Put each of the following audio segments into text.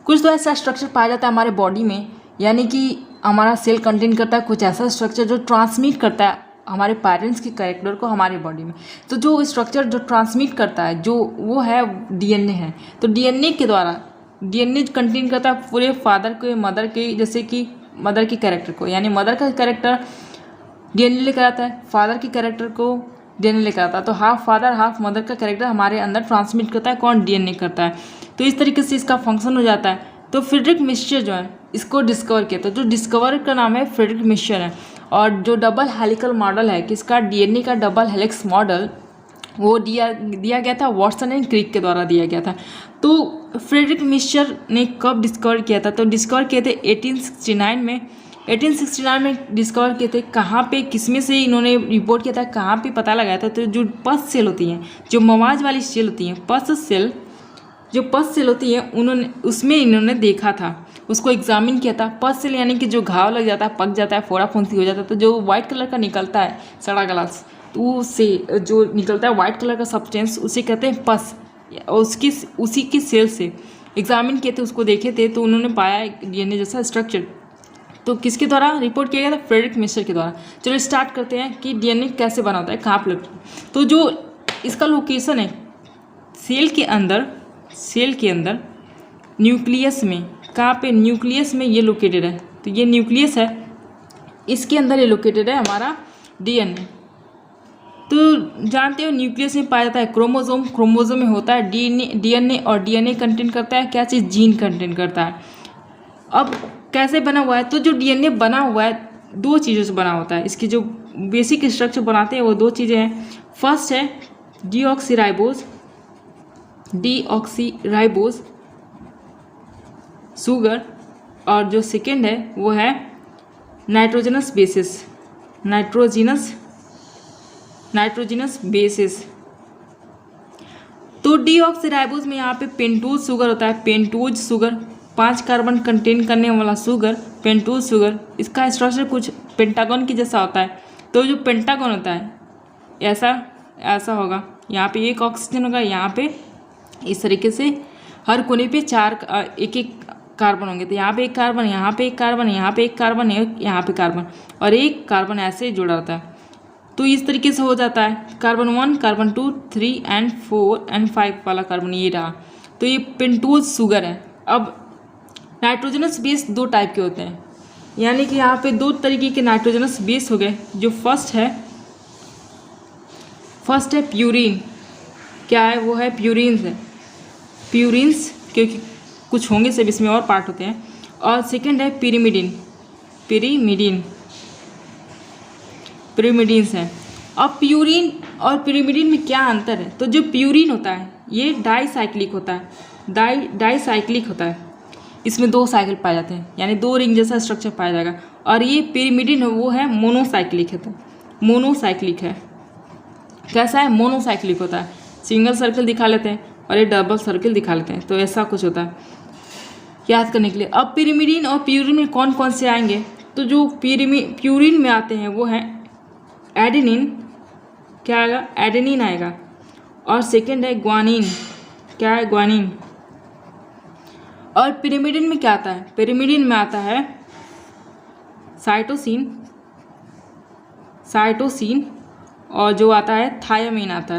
कुछ तो ऐसा स्ट्रक्चर पाया जाता है हमारे बॉडी में, यानी कि हमारा सेल कंटेन करता है कुछ ऐसा स्ट्रक्चर जो ट्रांसमिट करता है हमारे पेरेंट्स के कैरेक्टर को हमारे बॉडी में। तो जो स्ट्रक्चर जो ट्रांसमिट करता है जो वो है डीएनए है। तो डीएनए के द्वारा डीएनए कंटेन करता है पूरे फादर के मदर के, जैसे कि मदर के कैरेक्टर को, यानी मदर का कैरेक्टर डीएनए लेकर आता है, फादर के कैरेक्टर को डीएनए लेकर आता है। तो हाफ फादर हाफ मदर का कैरेक्टर हमारे अंदर ट्रांसमिट करता है, कौन? डीएनए करता है। तो इस तरीके से इसका फंक्शन हो जाता है। तो फ्रेडरिक मिक्सचर जो है इसको डिस्कवर किया, तो जो डिस्कवर का नाम है फ्रेडरिक मिक्सचर है। और जो डबल हेलिकल मॉडल है किसका? डीएनए का डबल हेलिक्स मॉडल, वो दिया गया था वाटसन एंड क्रिक के द्वारा दिया गया था। तो फ्रेडरिक मिक्सचर ने कब डिस्कवर किया था? तो डिस्कवर किए थे 1869 में। 1869 में डिस्कवर किए थे। कहाँ पे, किसमें से इन्होंने रिपोर्ट किया था, कहाँ पे पता लगाया था? तो जो पस सेल होती हैं, जो मवाज वाली सेल होती हैं, पस सेल होती है, उन्होंने उसमें इन्होंने देखा था, उसको एग्जामिन किया था। पस सेल यानी कि जो घाव लग जाता है, पक जाता है, फोड़ा फुंसी हो जाता है, तो जो वाइट कलर का निकलता है सड़ा ग्लास, तो उससे जो निकलता है वाइट कलर का सब्सटेंस, उसे कहते हैं पस। उसी की सेल से एग्जामिन किए थे, उसको देखे थे, तो उन्होंने पाया डीएनए जैसा स्ट्रक्चर। तो किसके द्वारा रिपोर्ट किया गया था? फ्रेडरिक मिक्सचर के द्वारा। चलो स्टार्ट करते हैं कि डीएनए कैसे बना होता है, कहाँ पर लगता है। तो जो इसका लोकेशन है सेल के अंदर न्यूक्लियस में, कहाँ पे? न्यूक्लियस में ये लोकेटेड है। तो ये न्यूक्लियस है, इसके अंदर ये लोकेटेड है हमारा डीएनए। तो जानते हो न्यूक्लियस में पाया जाता है क्रोमोसोम, क्रोमोसोम में होता है डीएनए और डीएनए कंटेन करता है क्या चीज़? जीन कंटेन करता है। अब कैसे बना हुआ है? तो जो डीएनए बना हुआ है दो चीज़ों से बना होता है। इसकी जो बेसिक स्ट्रक्चर बनाते हैं वो दो चीज़ें हैं। फर्स्ट है डीऑक्सीराइबोज शुगर, और जो सेकेंड है वो है नाइट्रोजनस बेसिस। तो डीऑक्सीराइबोज में यहाँ पे पेंटोज शुगर होता है, पेंटोज शुगर 5 कार्बन कंटेन करने वाला शुगर, पेंटोज शुगर। इसका स्ट्रक्चर कुछ पेंटागन की जैसा होता है। तो जो पेंटागन होता है ऐसा होगा, यहाँ पे एक ऑक्सीजन होगा, यहाँ पे इस तरीके से हर कोने पे 4 एक कार्बन होंगे। तो यहाँ पे एक कार्बन, यहाँ पे एक कार्बन, यहाँ पे एक कार्बन, यहाँ पे कार्बन, और एक कार्बन ऐसे जुड़ा रहता है। तो इस तरीके से हो जाता है कार्बन 1, कार्बन 2, 3 एंड 4 एंड 5 वाला कार्बन ये रहा। तो ये पेंटोज शुगर है। अब नाइट्रोजनस बेस 2 टाइप के होते हैं, यानी कि यहाँ पे 2 तरीके के नाइट्रोजनस बेस हो गए। जो फर्स्ट है प्यूरिन। क्या है? वो है प्यूरिन्स, क्योंकि कुछ होंगे सब इसमें और पार्ट होते हैं। और सेकंड है पिरिमिडिन्स है। अब प्यूरिन और पिरिमिडिन में क्या अंतर है? तो जो प्यूरिन होता है ये डाईसाइक्लिक होता है, इसमें 2 साइकिल पाए जाते हैं, यानी 2 रिंग जैसा स्ट्रक्चर पाया जाएगा। और ये पिरिमिडिन वो है मोनोसाइक्लिक है। कैसा है? मोनोसाइक्लिक होता है, सिंगल सर्कल दिखा लेते हैं और ये डबल सर्कल दिखा लेते हैं। तो ऐसा कुछ होता है याद करने के लिए। अब पिरिमिडिन और प्यूरिन में कौन कौन से आएंगे? तो जो प्यूरिन में आते हैं वो हैं एडेनिन। क्या आएगा? एडेनिन आएगा। और सेकंड है ग्वानिन। क्या है? ग्वानिन। और पिरिमिडिन में क्या आता है? पिरिमिडिन में आता है साइटोसिन, और जो आता है थायामीन आता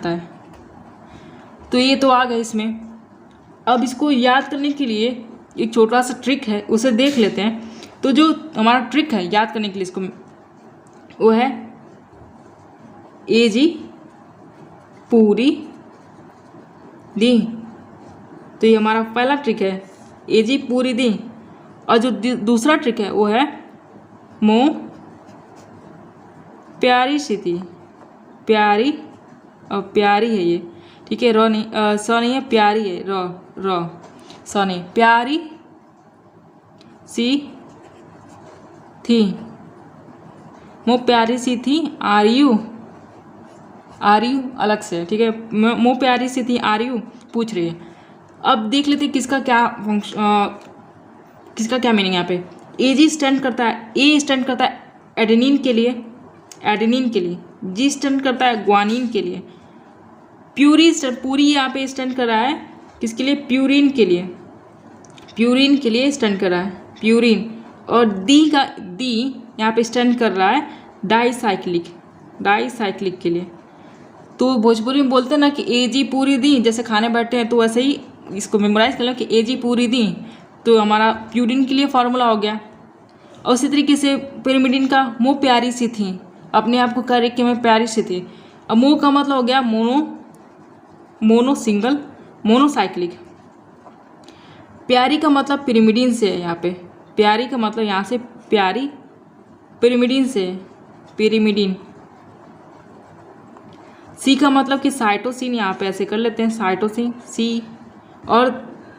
है। तो ये तो आ गए इसमें। अब इसको याद करने के लिए एक छोटा सा ट्रिक है, उसे देख लेते हैं। तो जो हमारा ट्रिक है याद करने के लिए इसको, वो है AG पूरी दी। तो ये हमारा पहला ट्रिक है, AG पूरी दी। और जो दूसरा ट्रिक है वो है मो प्यारी सी थी, प्यारी और प्यारी है ये, ठीक है। रो नहीं, स नहीं है, प्यारी है, रो स नहीं, प्यारी सी थी, मो प्यारी सी थी, आर यू अलग से, ठीक है। मो प्यारी सी थी, आर यू पूछ रही है। अब देख लेते किसका क्या मीनिंग यहाँ पे। AG स्टैंड करता है, A स्टैंड करता है एडेनिन के लिए, G स्टैंड करता है ग्वानिन के लिए, पूरी यहाँ पे स्टैंड कर रहा है किसके लिए? प्यूरिन के लिए, प्यूरिन के लिए स्टैंड कर रहा है प्यूरिन। और दी यहाँ पे स्टैंड कर रहा है डाईसाइक्लिक के लिए। तो भोजपुरी में बोलते हैं ना कि एजी पूरी दी, जैसे खाने बैठे हैं तो वैसे ही इसको मेमोराइज कर लो कि एजी पूरी दी, तो हमारा प्यूरिन के लिए फार्मूला हो गया। और उसी तरीके से पिरिमिडिन का मुँह प्यारी सी थी, अपने आप को करे कि मैं प्यारी सी थी। अब मुँह का मतलब हो गया मोनोसाइक्लिक। प्यारी का मतलब पिरिमिडिन से है, यहाँ पे प्यारी का मतलब यहाँ से प्यारी, पिरिमिडिन से पिरिमिडिन। सी का मतलब कि साइटोसिन, यहाँ पे ऐसे कर लेते हैं साइटोसिन सी। और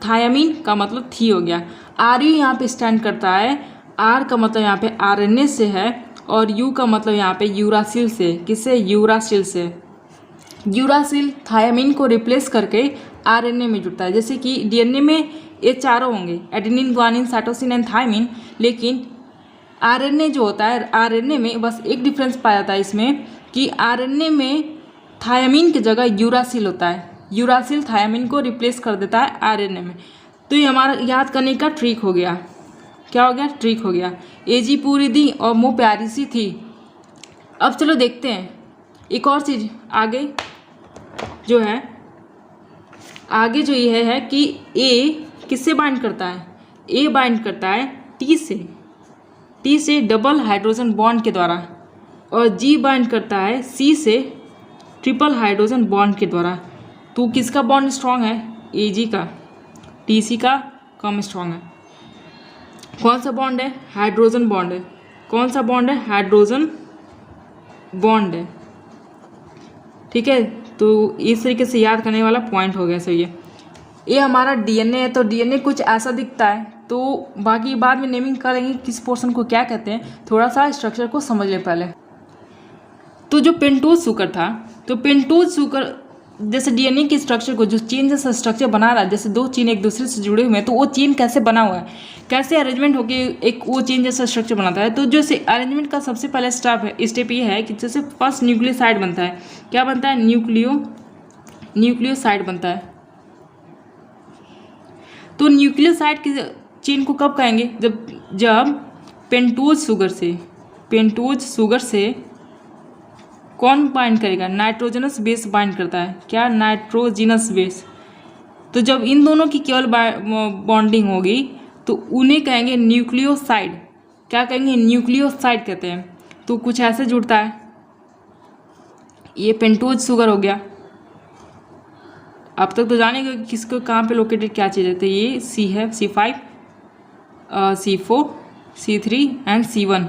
थायामीन का मतलब थी हो गया। आर यू यहाँ पे स्टैंड करता है, आर का मतलब यहाँ पे आरएनए से है, और यू का मतलब यहाँ पे यूरासिल से। किससे? यूरासिल से। यूरासिल थायामीन को रिप्लेस करके आरएनए में जुड़ता है। जैसे कि डीएनए में ये चारों होंगे, adenine, guanine, cytosine and thymine, लेकिन आरएनए जो होता है, आरएनए में बस एक डिफरेंस पाया जाता है इसमें कि आरएनए में थायामीन की जगह यूरासिल होता है। यूरासिल थायामीन को रिप्लेस कर देता है आरएनए में। तो ये हमारा याद करने का ट्रिक हो गया। क्या हो गया? ट्रिक हो गया। एजी पूरी दी और मुँह प्यारी सी थी। अब चलो देखते हैं एक और चीज़ आगे जो है, आगे जो ये है कि ए किससे बाइंड करता है? ए बाइंड करता है टी से डबल हाइड्रोजन बॉन्ड के द्वारा, और जी बाइंड करता है सी से ट्रिपल हाइड्रोजन बॉन्ड के द्वारा। तो किसका बॉन्ड स्ट्रांग है? एजी का, टीसी का कम स्ट्रांग है। कौन सा बॉन्ड है? हाइड्रोजन बॉन्ड है। कौन सा बॉन्ड है? हाइड्रोजन बॉन्ड है। ठीक है, तो इस तरीके से याद करने वाला पॉइंट हो गया। सही है। ये हमारा डीएनए है, तो डीएनए कुछ ऐसा दिखता है। तो बाकी बाद में नेमिंग करेंगे किस पोर्शन को क्या कहते हैं, थोड़ा सा स्ट्रक्चर को समझ ले पहले। तो जो पेंटोज शुगर था, तो पेंटोज शुगर जैसे डीएनए के स्ट्रक्चर को, जो चेन जैसा स्ट्रक्चर बना रहा है, जैसे दो चेन एक दूसरे से जुड़े हुए हैं, तो वो चेन कैसे बना हुआ है, कैसे अरेंजमेंट होके एक वो चेन जैसा स्ट्रक्चर बनाता है। तो जैसे अरेंजमेंट का सबसे पहले स्टेप ये है कि जैसे फर्स्ट न्यूक्लियोसाइड बनता है। क्या बनता है? न्यूक्लियोसाइड बनता है। तो न्यूक्लियोसाइड की चेन को कब कहेंगे? जब पेंटोज शुगर से कौन बाइंड करेगा? नाइट्रोजनस बेस बाइंड करता है। क्या? Nitrogenous base. तो जब इन दोनों की केवल बॉन्डिंग होगी तो उन्हें कहेंगे न्यूक्लियोसाइड। क्या कहेंगे? न्यूक्लियोसाइड कहते हैं। तो कुछ ऐसे जुड़ता है। ये पेंटोज शुगर हो गया। अब तक तो जानेंगे कि किसको कहाँ पे लोकेटेड क्या चीज़ है। तो ये सी है, C5, C4, C3 and C1।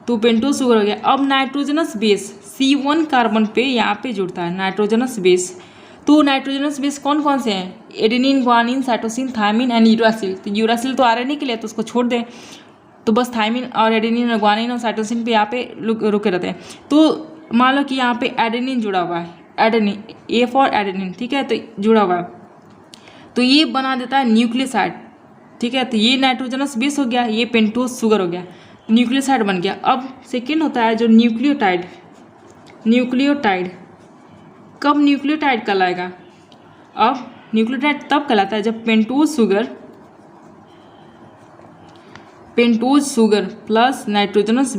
तो पेंटोज शुगर हो गया। अब नाइट्रोजनस बेस C1 कार्बन पे यहाँ पे जुड़ता है नाइट्रोजनस बेस। तो नाइट्रोजनस बेस कौन कौन से हैं? Adenine, guanine, cytosine, thymine and uracil. तो यूरासिल तो आरएनए के लिए, तो उसको छोड़ दें। तो बस थायमिन और एडेनिन और ग्वानिन और साइटोसिन पे यहाँ पे रुके रहते हैं। तो मान लो कि यहाँ पे एडेनिन जुड़ा हुआ है, एडेनिन, ए फॉर एडेनिन, ठीक है, तो जुड़ा हुआ है। तो ये बना देता है न्यूक्लियोसाइड। ठीक है, तो ये नाइट्रोजनस बेस हो गया, ये पेंटोज शुगर हो गया, न्यूक्लियोसाइड बन गया। अब सेकेंड होता है जो न्यूक्लियोटाइड। कब न्यूक्लियोटाइड कहलाएगा? अब न्यूक्लियोटाइड तब कहलाता है जब pentose sugar plus nitrogenous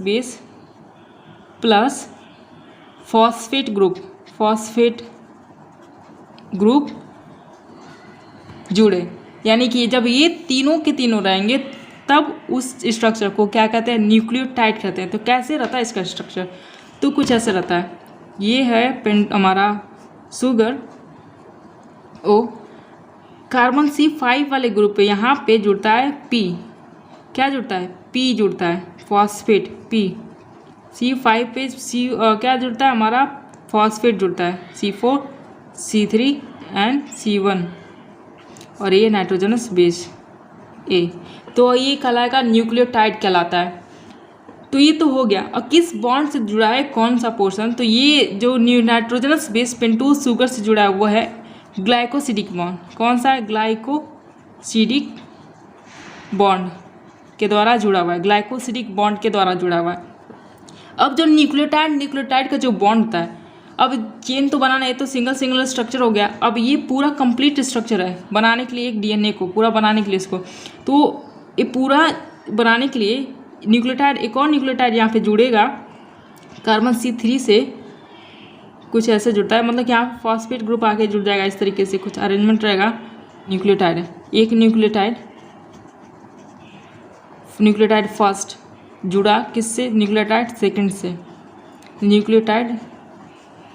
base plus phosphate group जुड़े। यानी कि जब ये तीनों के तीनों रहेंगे तब उस स्ट्रक्चर को क्या कहते हैं? न्यूक्लियोटाइड कहते हैं। तो कैसे रहता है इसका स्ट्रक्चर? तो कुछ ऐसे रहता है। ये है हमारा शुगर ओ, कार्बन C5 वाले ग्रुप पे यहाँ पे जुड़ता है P। क्या जुड़ता है? P जुड़ता है, फॉस्फेट P। C5 पे क्या जुड़ता है? हमारा फॉस्फेट जुड़ता है, C4, C3 एंड C1। और ये नाइट्रोजनस बेस A। तो ये कहलाएगा न्यूक्लियोटाइड कहलाता है। तो ये तो हो गया। और किस बॉन्ड से जुड़ा है कौन सा पोर्शन? तो ये जो नाइट्रोजनस बेस पेंटोज शुगर से जुड़ा है वो है ग्लाइकोसिडिक बॉन्ड। कौन सा है? ग्लाइकोसिडिक बॉन्ड के द्वारा जुड़ा हुआ है, ग्लाइकोसिडिक बॉन्ड के द्वारा जुड़ा हुआ है। अब जो न्यूक्लियोटाइड का जो बॉन्ड होता है, अब चेन तो बनाना है, तो सिंगल स्ट्रक्चर हो गया। अब ये पूरा कंप्लीट स्ट्रक्चर है बनाने के लिए, एक डीएनए को पूरा बनाने के लिए इसको, तो ये पूरा बनाने के लिए न्यूक्लियोटाइड, एक और न्यूक्लियोटाइड यहाँ पे जुड़ेगा कार्बन C3 से, कुछ ऐसे जुड़ता है, मतलब कि यहाँ फॉस्फेट ग्रुप आके जुड़ जाएगा, इस तरीके से कुछ अरेंजमेंट रहेगा। न्यूक्लियोटाइड है, एक न्यूक्लियोटाइड फर्स्ट जुड़ा किससे, न्यूक्लियोटाइड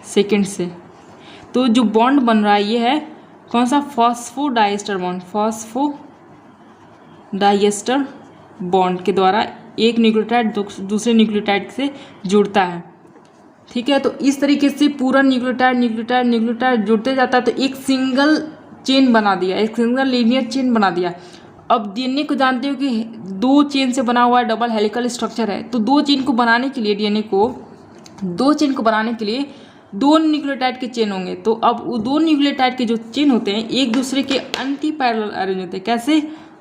सेकेंड से, तो जो बॉन्ड बन रहा है ये है कौन सा, फॉस्फोडाइएस्टर बॉन्ड, फॉस्फोडाइएस्टर बॉन्ड के द्वारा एक न्यूक्लियोटाइड दूसरे न्यूक्लियोटाइड से जुड़ता है। ठीक है, तो इस तरीके से पूरा न्यूक्लियोटाइड जुड़ते जाता है, तो एक सिंगल चेन बना दिया, एक सिंगल लीनियर चेन बना दिया। अब डीएनए को जानते हो कि 2 चेन से बना हुआ है, डबल हेलिकल स्ट्रक्चर है, तो 2 चेन को बनाने के लिए डीएनए को 2 चेन को बनाने के लिए 2 न्यूक्लियोटाइड के चेन होंगे। तो अब वो 2 न्यूक्लियोटाइड के जो चेन होते हैं एक दूसरे के एंटी पैरेलल अरेंज होते हैं। कैसे,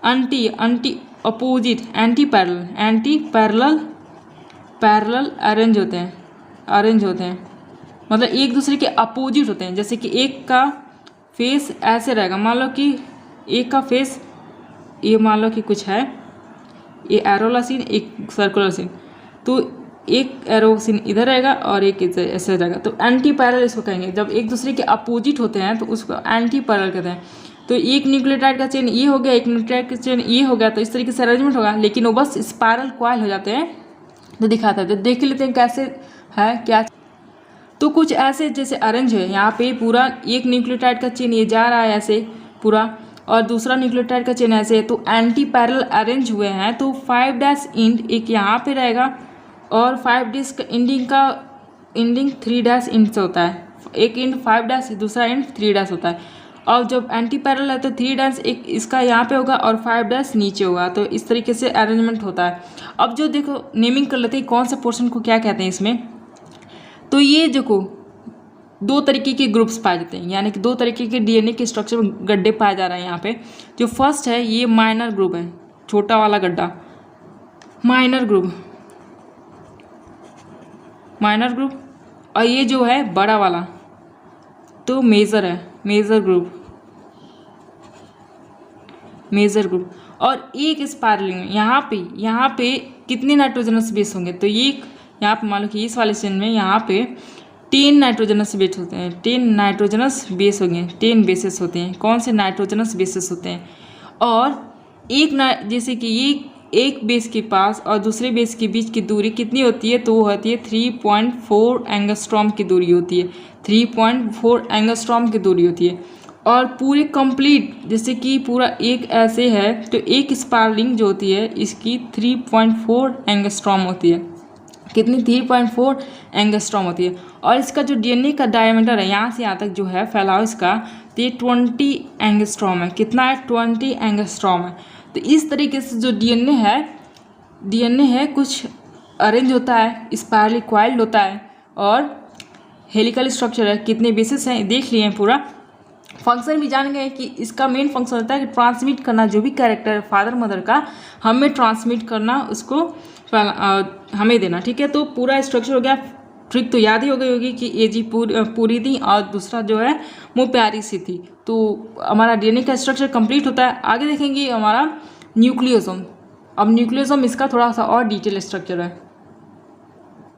एंटी पैरेलल अरेंज होते हैं, मतलब एक दूसरे के अपोजिट होते हैं। जैसे कि एक का फेस ऐसे रहेगा, मान लो कि एक का फेस ये मान लो कि कुछ है, ये एरो वाला सीन, एक सर्कुलर सीन, तो एक एरो सीन इधर रहेगा और एक इधर ऐसे रहेगा, तो एंटी पैरेलल इसको कहेंगे। जब एक दूसरे के अपोजिट होते हैं तो उसको एंटी पैरेलल कहते हैं। तो एक न्यूक्लियोटाइड का चेन ये हो गया, एक न्यूक्लियोटाइड का चेन ये हो गया, तो इस तरीके से अरेंजमेंट होगा, लेकिन वो बस स्पाइरल कॉइल हो जाते हैं। तो दिखाता है, तो देख लेते हैं कैसे है क्या। तो कुछ ऐसे जैसे अरेंज है, यहाँ पे पूरा एक न्यूक्लियोटाइड का चेन ये जा रहा है ऐसे पूरा, और दूसरा न्यूक्लियोटाइड का चेन ऐसे है, तो एंटी पैरेलल अरेंज हुए हैं। तो 5' इंड एक यहाँ पे रहेगा और 5' का इंडिंग 3' इंड से होता है। एक इंड 5' दूसरा इंड 3' होता है। और जब एंटी पैरेलल है तो 3' एक इसका यहाँ पे होगा और 5' नीचे होगा, तो इस तरीके से अरेंजमेंट होता है। अब जो देखो नेमिंग कर लेते हैं कौन से पोर्शन को क्या कहते हैं इसमें। तो ये देखो 2 तरीके के ग्रुप्स पाए जाते हैं, यानी कि 2 तरीके के डीएनए के स्ट्रक्चर में गड्ढे पाए जा रहे हैं यहाँ पे। जो फर्स्ट है ये माइनर ग्रुप है, छोटा वाला गड्ढा, माइनर ग्रुप, और ये जो है बड़ा वाला तो मेजर है, मेजर ग्रुप। और एक स्पाइरलिंग में यहाँ पे कितने नाइट्रोजनस बेस होंगे, तो ये यहाँ पे मान लो कि इस वाले चेन में यहाँ पे 10 नाइट्रोजनस बेस होते हैं, 10 नाइट्रोजनस बेस होंगे, 10 बेसेस होते हैं। कौन से नाइट्रोजनस बेसेस होते हैं, और जैसे कि ये एक बेस के पास और दूसरे बेस के बीच की दूरी कितनी होती है, तो वो होती है 3.4 एंगस्ट्रॉम की दूरी होती है, 3.4 एंगस्ट्रॉम की दूरी होती है। और पूरे कंप्लीट जैसे कि पूरा एक ऐसे है, तो एक स्पाइरलिंग जो होती है इसकी 3.4 एंगस्ट्रॉम होती है। कितनी, 3.4 एंगस्ट्रॉम होती है। और इसका जो डीएनए का डायमीटर है यहाँ से यहाँ तक जो है फैलाव इसका, तो ये 20 एंगस्ट्रॉम है। कितना है, 20 एंगस्ट्रॉम है। तो इस तरीके से जो डीएनए है कुछ अरेंज होता है, स्पाइरली कॉइल्ड होता है, और हेलिकल स्ट्रक्चर है। कितने बेसिस हैं देख लिए हैं पूरा। फंक्शन भी जान गए कि इसका मेन फंक्शन होता है कि ट्रांसमिट करना, जो भी कैरेक्टर है फादर मदर का हमें ट्रांसमिट करना, उसको हमें देना। ठीक है, तो पूरा स्ट्रक्चर हो गया। ट्रिक तो याद ही हो गई होगी कि एजी पूरी थी और दूसरा जो है वो प्यारी सी थी। तो हमारा डीएनए का स्ट्रक्चर कंप्लीट होता है। आगे देखेंगे हमारा न्यूक्लियोसोम। अब न्यूक्लियोसोम इसका थोड़ा सा और डिटेल स्ट्रक्चर है।